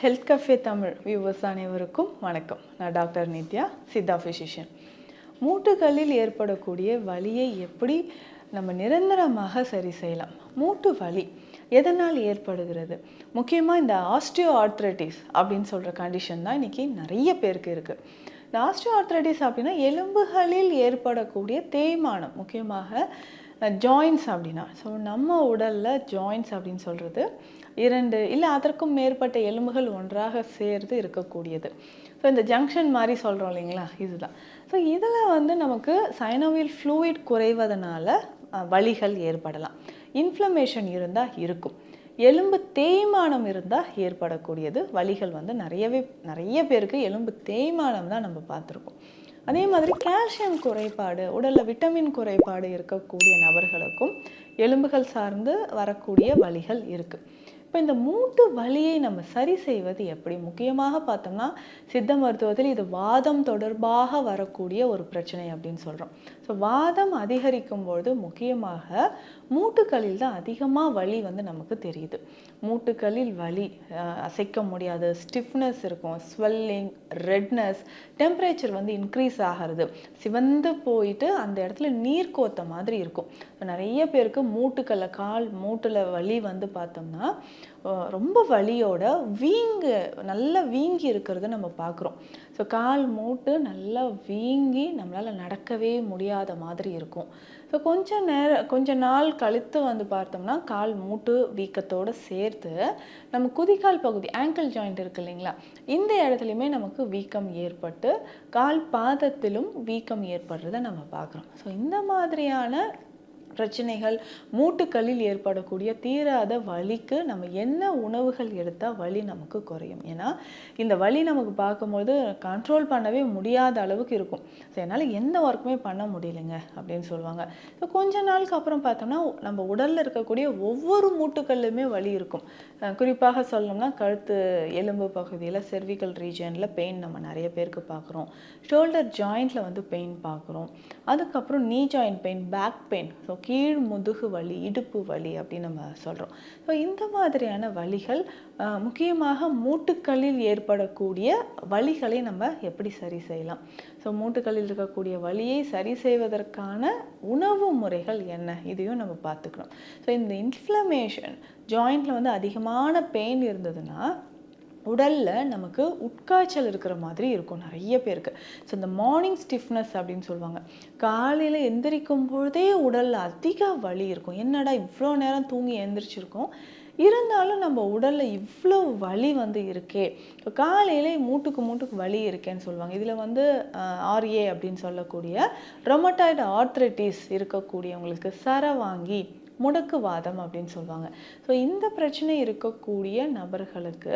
Health cafe Tamil viewers அனைவருக்கும் வணக்கம். நான் டாக்டர் நித்யா, சித்தா ஃபிசிஷியன். மூட்டுகளில் ஏற்படக்கூடிய வலியை எப்படி நம்ம நிரந்தரமாக சரி செய்யலாம்? மூட்டு வலி எதனால் ஏற்படுகிறது? முக்கியமாக இந்த ஆஸ்டியோ ஆர்த்ரைட்டிஸ் அப்படின்னு சொல்கிற கண்டிஷன் தான் இன்றைக்கி நிறைய பேருக்கு இருக்குது. இந்த ஆஸ்டியோ ஆர்த்ரைட்டிஸ் அப்படின்னா எலும்புகளில் ஏற்படக்கூடிய தேய்மானம், முக்கியமாக ஜாயின்ட்ஸ் அப்படின்னா. ஸோ நம்ம உடலில் ஜாயின்ட்ஸ் அப்படின்னு சொல்கிறது 2 இல்லை அதற்கும் மேற்பட்ட எலும்புகள் ஒன்றாக சேர்ந்து இருக்கக்கூடியது. ஸோ இந்த ஜங்ஷன் மாதிரி சொல்கிறோம் இல்லைங்களா, இதுதான். ஸோ இதில் நமக்கு சைனோவியல் ஃப்ளூயிட் குறைவதனால வலிகள் ஏற்படலாம். இன்ஃப்ளமேஷன் இருந்தால் இருக்கும். எலும்பு தேய்மானம் இருந்தால் ஏற்படக்கூடியது வலிகள் நிறைய பேருக்கு எலும்பு தேய்மானம் தான் நம்ம பார்த்துருக்கோம். அதே மாதிரி கால்சியம் குறைபாடு, உடலில் விட்டமின் குறைபாடு இருக்கக்கூடிய நபர்களுக்கும் எலும்புகள் சார்ந்து வரக்கூடிய வலிகள் இருக்குது. இப்போ இந்த மூட்டு வலியை நம்ம சரி செய்வது எப்படி? முக்கியமாக பார்த்தோம்னா சித்த மருத்துவத்தில் இது வாதம் தொடர்பாக வரக்கூடிய ஒரு பிரச்சனை அப்படின்னு சொல்கிறோம். ஸோ வாதம் அதிகரிக்கும் பொழுது முக்கியமாக மூட்டுகளில் தான் அதிகமாக வலி நமக்கு தெரியுது. மூட்டுகளில் வலி, அசைக்க முடியாது, ஸ்டிஃப்னஸ் இருக்கும், ஸ்வெல்லிங், ரெட்னஸ், டெம்பரேச்சர் இன்க்ரீஸ் ஆகிறது, சிவந்து போயிட்டு அந்த இடத்துல நீர் கோத்த மாதிரி இருக்கும். நிறைய பேருக்கு மூட்டுக்களில், கால் மூட்டில் வலி பார்த்தோம்னா ரொம்ப வலியோட நல்லா வீங்கி இருக்கிறத நம்ம பார்க்குறோம். ஸோ கால் மூட்டு நல்லா வீங்கி நம்மளால் நடக்கவே முடியாத மாதிரி இருக்கும். ஸோ கொஞ்ச நாள் கழித்து பார்த்தோம்னா கால் மூட்டு வீக்கத்தோடு சேர்த்து நம்ம குதிகால் பகுதி, ஆங்கிள் ஜாயிண்ட் இருக்குது இல்லைங்களா, இந்த இடத்துலையுமே நமக்கு வீக்கம் ஏற்பட்டு கால் பாதத்திலும் வீக்கம் ஏற்படுறத நம்ம பார்க்குறோம். ஸோ இந்த மாதிரியான பிரச்சனைகள், மூட்டுக்களில் ஏற்படக்கூடிய தீராத வலிக்கு நம்ம என்ன உணவுகள் எடுத்தால் வலி நமக்கு குறையும்? ஏன்னா இந்த வலி நமக்கு பார்க்கும்போது கண்ட்ரோல் பண்ணவே முடியாத அளவுக்கு இருக்கும். ஸோ என்னால் எந்த ஒர்க்குமே பண்ண முடியலைங்க அப்படின்னு சொல்லுவாங்க. ஸோ கொஞ்ச நாளுக்கு அப்புறம் பார்த்தோம்னா நம்ம உடலில் இருக்கக்கூடிய ஒவ்வொரு மூட்டுக்கள்லையுமே வலி இருக்கும். குறிப்பாக சொல்லணும்னா கழுத்து எலும்பு பகுதியில் செர்விக்கல் ரீஜனில் பெயின் நம்ம நிறைய பேருக்கு பார்க்குறோம். ஷோல்டர் ஜாயிண்டில் பெயின் பார்க்குறோம். அதுக்கப்புறம் நீ joint pain, back pain, so கீழ் முதுகு வலி, இடுப்பு வலி அப்படின்னு நம்ம சொல்கிறோம். ஸோ இந்த மாதிரியான வலிகள் முக்கியமாக மூட்டுக்களில் ஏற்படக்கூடிய வலிகளை நம்ம எப்படி சரி செய்யலாம்? ஸோ மூட்டுக்களில் இருக்கக்கூடிய வலியை சரி செய்வதற்கான உணவு முறைகள் என்ன, இதையும் நம்ம பார்த்துக்கணும். ஸோ இந்த இன்ஃப்ளமேஷன் ஜாயிண்டில் அதிகமான பெயின் இருந்ததுன்னா உடலில் நமக்கு உட்காய்ச்சல் இருக்கிற மாதிரி இருக்கும் நிறைய பேருக்கு. ஸோ இந்த மார்னிங் ஸ்டிஃப்னஸ் அப்படின்னு சொல்லுவாங்க. காலையில் எந்திரிக்கும் பொழுதே உடலில் அதிக வலி இருக்கும். என்னடா இவ்வளோ நேரம் தூங்கி எழுந்திரிச்சிருக்கோம், இருந்தாலும் நம்ம உடலில் இவ்வளோ வலி இருக்கே. இப்போ காலையிலே மூட்டுக்கு வலி இருக்கேன்னு சொல்லுவாங்க. இதில் ஆர்ஏ அப்படின்னு சொல்லக்கூடிய ரொமட்டாய்டு ஆர்த்ரைட்டிஸ் இருக்கக்கூடியவங்களுக்கு சரவாங்கி, முடக்குவாதம் அப்படின்னு சொல்லுவாங்க. ஸோ இந்த பிரச்சனை இருக்கக்கூடிய நபர்களுக்கு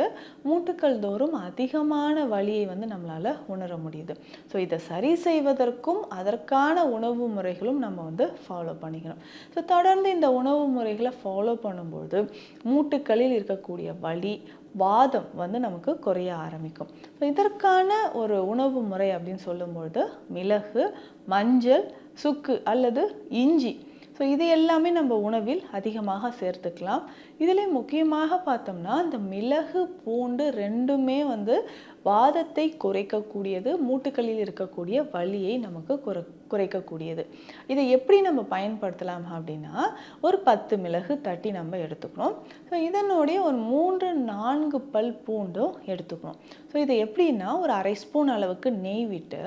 மூட்டுக்கள் தோறும் அதிகமான வலியை நம்மளால் உணர முடியுது. ஸோ இதை சரி செய்வதற்கும் அதற்கான உணவு முறைகளும் நம்ம ஃபாலோ பண்ணிக்கணும். ஸோ தொடர்ந்து இந்த உணவு முறைகளை ஃபாலோ பண்ணும்போது மூட்டுக்களில் இருக்கக்கூடிய வலி, வாதம் நமக்கு குறைய ஆரம்பிக்கும். ஸோ இதற்கான ஒரு உணவு முறை அப்படின்னு சொல்லும்பொழுது மிளகு, மஞ்சள், சுக்கு அல்லது இஞ்சி, ஸோ இது எல்லாமே நம்ம உணவில் அதிகமாக சேர்த்துக்கலாம். இதிலே முக்கியமாக பார்த்தோம்னா இந்த மிளகு, பூண்டு ரெண்டுமே வாதத்தை குறைக்கக்கூடியது, மூட்டுக்களில் இருக்கக்கூடிய வலியை நமக்கு குறைக்கக்கூடியது. இதை எப்படி நம்ம பயன்படுத்தலாம் அப்படின்னா, ஒரு 10 மிளகு தட்டி நம்ம எடுத்துக்கணும். ஸோ இதனுடைய ஒரு 3-4 பல் பூண்டும் எடுத்துக்கணும். ஸோ இதை எப்படின்னா ஒரு 1/2 ஸ்பூன் அளவுக்கு நெய் விட்டு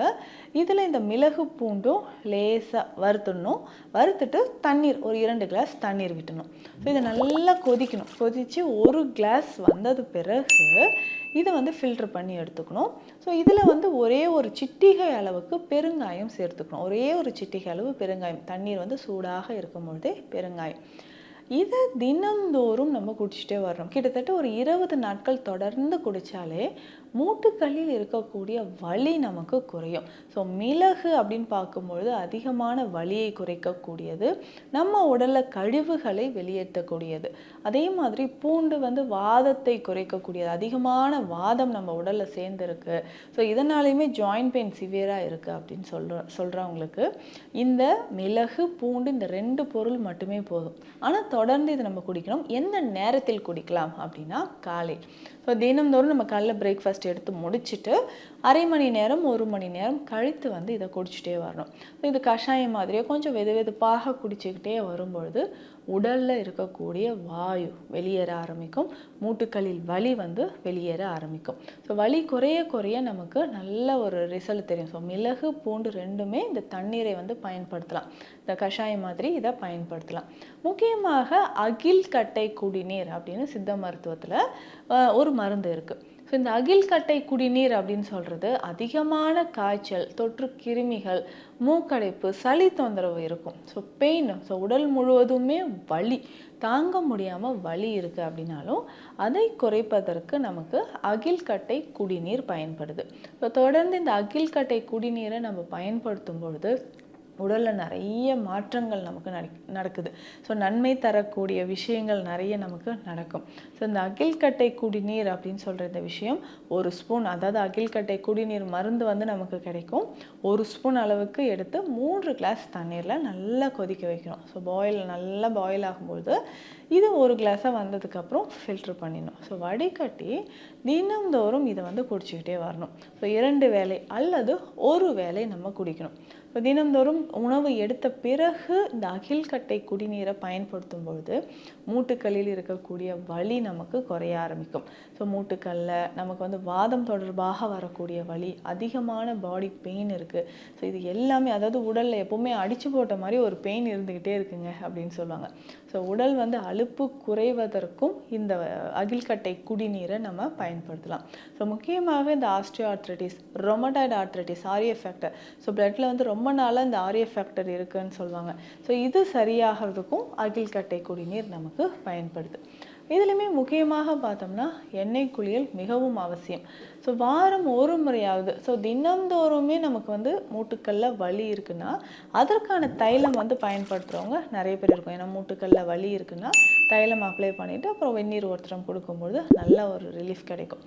இதில் இந்த மிளகு பூண்டும் லேசாக வறுத்துடணும். வறுத்துட்டு தண்ணீர், ஒரு 2 கிளாஸ் தண்ணீர் விட்டணும். ஸோ இதை நல்லா கொதிக்கணும். கொதித்து 1 கிளாஸ் வந்தது பிறகு இதை ஃபில்டர் பண்ணி எடுத்துக்கணும். ஸோ இதில் ஒரே ஒரு சிட்டிகை அளவுக்கு பெருங்காயம் சேர்த்துக்கணும். ஒரே ஒரு சிட்டிகை அளவு பெருங்காயம், தண்ணீர் சூடாக இருக்கும் பொழுதே பெருங்காயம். இதை தினந்தோறும் நம்ம குடிச்சிட்டே வர்றோம். கிட்டத்தட்ட ஒரு 20 நாட்கள் தொடர்ந்து குடித்தாலே மூட்டுக்களில் இருக்கக்கூடிய வலி நமக்கு குறையும். ஸோ மிளகு அப்படின்னு பார்க்கும்பொழுது அதிகமான வலியை குறைக்கக்கூடியது, நம்ம உடலில் கழிவுகளை வெளியேற்றக்கூடியது. அதே மாதிரி பூண்டு வந்து வாதத்தை குறைக்கக்கூடியது. அதிகமான வாதம் நம்ம உடலில் சேர்ந்துருக்கு, ஸோ இதனாலையுமே ஜாயின்ட் பெயின் சிவியராக இருக்குது அப்படின்னு சொல்கிறவங்களுக்கு இந்த மிளகு பூண்டு இந்த 2 பொருள் மட்டுமே போதும். ஆனால் தொடர்ந்து இதை நம்ம குடிக்கணும். எந்த நேரத்தில் குடிக்கலாம் அப்படின்னா காலை. ஸோ தினந்தோறும் நம்ம காலைல பிரேக்ஃபாஸ்ட் எடுத்து முடிச்சுட்டு அரை மணி நேரம் 1 மணி நேரம் கழித்து வந்து இதை குடிச்சிட்டே வரணும். இது கஷாயம் மாதிரியே கொஞ்சம் வெதுவெதுப்பாக குடிச்சிக்கிட்டே வரும்பொழுது உடலில் இருக்கக்கூடிய வாயு வெளியேற ஆரம்பிக்கும், மூட்டுக்களில் வலி வந்து வெளியேற ஆரம்பிக்கும். ஸோ வலி குறைய குறைய நமக்கு நல்ல ஒரு ரிசல்ட் தெரியும். ஸோ மிளகு பூண்டு ரெண்டுமே இந்த தண்ணீரை வந்து பயன்படுத்தலாம், இந்த கஷாயம் மாதிரி இதை பயன்படுத்தலாம். முக்கியமாக அகில் கட்டை குடிநீர் அப்படின்னு சித்த மருத்துவத்தில் ஒரு மருந்து இருக்குது. ஸோ இந்த அகில் கட்டை குடிநீர் அப்படின்னு சொல்கிறது அதிகமான காய்ச்சல், தொற்று கிருமிகள், மூக்கடைப்பு, சளி தொந்தரவு இருக்கும். ஸோ பெயின், ஸோ உடல் முழுவதுமே வலி, தாங்க முடியாமல் வலி இருக்குது அப்படின்னாலும் அதை குறைப்பதற்கு நமக்கு அகில் கட்டை குடிநீர் பயன்படுது. ஸோ தொடர்ந்து இந்த அகில் கட்டை குடிநீரை நம்ம பயன்படுத்தும் பொழுது உடலில் நிறைய மாற்றங்கள் நமக்கு நடக்குது. ஸோ நன்மை தரக்கூடிய விஷயங்கள் நிறைய நமக்கு நடக்கும். ஸோ இந்த அகில்கட்டை குடிநீர் அப்படின்னு சொல்கிற இந்த விஷயம் 1 ஸ்பூன், அதாவது அகில்கட்டை குடிநீர் மருந்து வந்து நமக்கு கிடைக்கும். 1 ஸ்பூன் அளவுக்கு எடுத்து 3 கிளாஸ் தண்ணீரில் நல்லா கொதிக்க வைக்கணும். ஸோ நல்லா பாயில் ஆகும்போது இது 1 கிளாஸாக வந்ததுக்கப்புறம் ஃபில்ட்ரு பண்ணிடணும். ஸோ வடிகட்டி தினந்தோறும் இதை வந்து குடிச்சிக்கிட்டே வரணும். ஸோ 2 வேளை அல்லது 1 வேளை நம்ம குடிக்கணும். இப்போ தினந்தோறும் உணவு எடுத்த பிறகு இந்த அகில்கட்டை குடிநீரை பயன்படுத்தும் பொழுது மூட்டுக்களில் இருக்கக்கூடிய வலி நமக்கு குறைய ஆரம்பிக்கும். ஸோ மூட்டுக்களில் நமக்கு வந்து வாதம் தொடர்பாக வரக்கூடிய வலி, அதிகமான பாடி பெயின் இருக்குது. ஸோ இது எல்லாமே, அதாவது உடலில் எப்போவுமே அடித்து போட்ட மாதிரி ஒரு பெயின் இருந்துக்கிட்டே இருக்குங்க அப்படின்னு சொல்லுவாங்க. ஸோ உடல் வந்து அலுப்பு குறைவதற்கும் இந்த அகில்கட்டை குடிநீரை நம்ம பயன்படுத்தலாம். ஸோ முக்கியமாக இந்த osteoarthritis, rheumatoid arthritis, RA factor, so பிளட்டில் வந்து ரொம்ப நாளாக இந்த ஆர்ஏ ஃபேக்டர் இருக்குன்னு சொல்லுவாங்க. ஸோ இது சரியாகிறதுக்கும் அகில்கட்டை குடிநீர் நமக்கு பயன்படுது. இதுலையுமே முக்கியமாக பார்த்தோம்னா எண்ணெய் குளியல் மிகவும் அவசியம். ஸோ வாரம் 1 முறையாவது, ஸோ தினந்தோறுமே நமக்கு வந்து மூட்டுக்களில் வலி இருக்குன்னா அதற்கான தைலம் வந்து பயன்படுத்துகிறவங்க நிறைய பேர் இருக்கும். ஏன்னா மூட்டுக்களில் வலி இருக்குன்னா தைலம் அப்ளை பண்ணிவிட்டு அப்புறம் வெந்நீர் ஒருத்தரம் கொடுக்கும்பொழுது நல்ல ஒரு ரிலீஃப் கிடைக்கும்.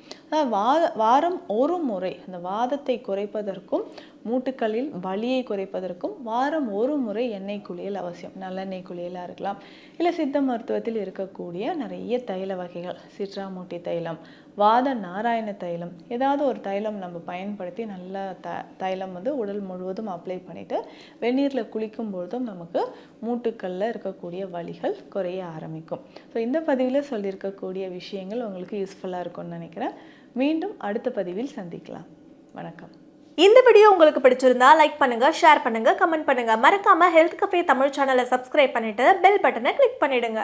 வாரம் 1 முறை அந்த வாதத்தை குறைப்பதற்கும் மூட்டுக்களில் வலியை குறைப்பதற்கும் வாரம் 1 முறை எண்ணெய் குளியல் அவசியம். நல்லெண்ணெய் குளியலாக இருக்கலாம், இல்லை சித்த மருத்துவத்தில் இருக்கக்கூடிய நிறைய தைல வகைகள், சிட்ராமூட்டி தைலம், வாத நாராயண தைலம், ஏதாவது ஒரு தைலம் நம்ம பயன்படுத்தி நல்ல தைலம் வந்து உடல் முழுவதும் அப்ளை பண்ணிவிட்டு வெந்நீரில் குளிக்கும் பொழுதும் நமக்கு மூட்டுக்களில் இருக்கக்கூடிய வலிகள் குறைய ஆரம்பிக்கும். ஸோ இந்த பதிவில் சொல்லியிருக்கக்கூடிய விஷயங்கள் உங்களுக்கு யூஸ்ஃபுல்லாக இருக்கும்னு நினைக்கிறேன். மீண்டும் அடுத்த பதிவில் சந்திக்கலாம். வணக்கம். இந்த வீடியோ உங்களுக்கு பிடிச்சிருந்தா லைக் பண்ணுங்க, ஷேர் பண்ணுங்க, கமெண்ட் பண்ணுங்க. மறக்காம ஹெல்த் கஃபே தமிழ் சேனலை சப்ஸ்கிரைப் பண்ணிட்டு பெல் பட்டனை கிளிக் பண்ணிடுங்க.